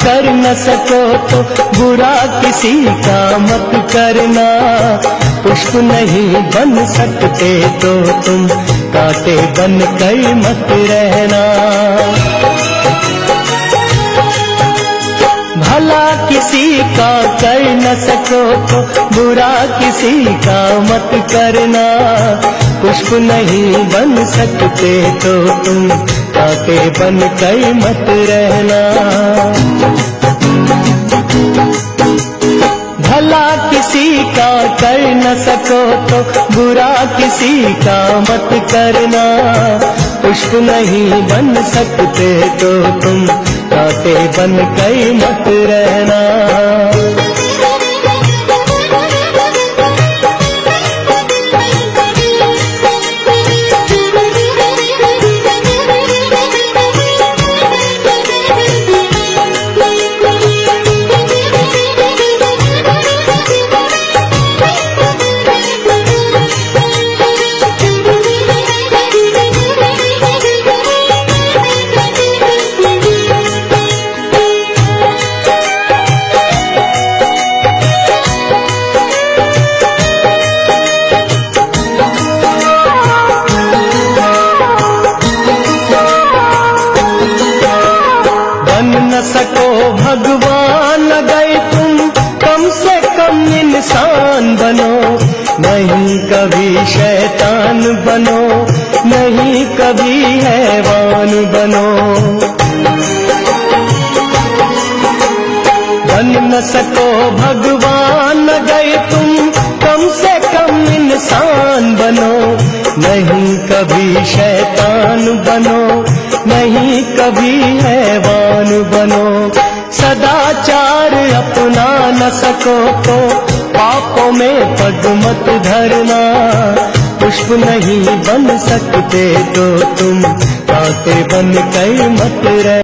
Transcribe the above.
कर न सको तो बुरा किसी का मत करना। पुष्प नहीं बन सकते तो तुम कांटे बन कर मत रहना। भला किसी का कर न सको तो बुरा किसी का मत करना। पुष्प नहीं बन सकते तो तुम कांटे बन कर मत रहना। भला किसी का कर न सको तो बुरा किसी का मत करना। पुष्प नहीं बन सकते तो तुम कांटे बन कर मत रहना। न सको भगवान गए तुम कम से कम इंसान बनो। नहीं कभी शैतान बनो, नहीं कभी हैवान बनो। बन न सको भगवान गए तुम कम से कम इंसान बनो। नहीं कभी शैतान बनो, नहीं कभी हैवान बनो। सदाचार अपना न सको तो पापों में पग मत धरना। पुष्प नहीं बन सकते तो तुम कांटे बन कर मत रहना।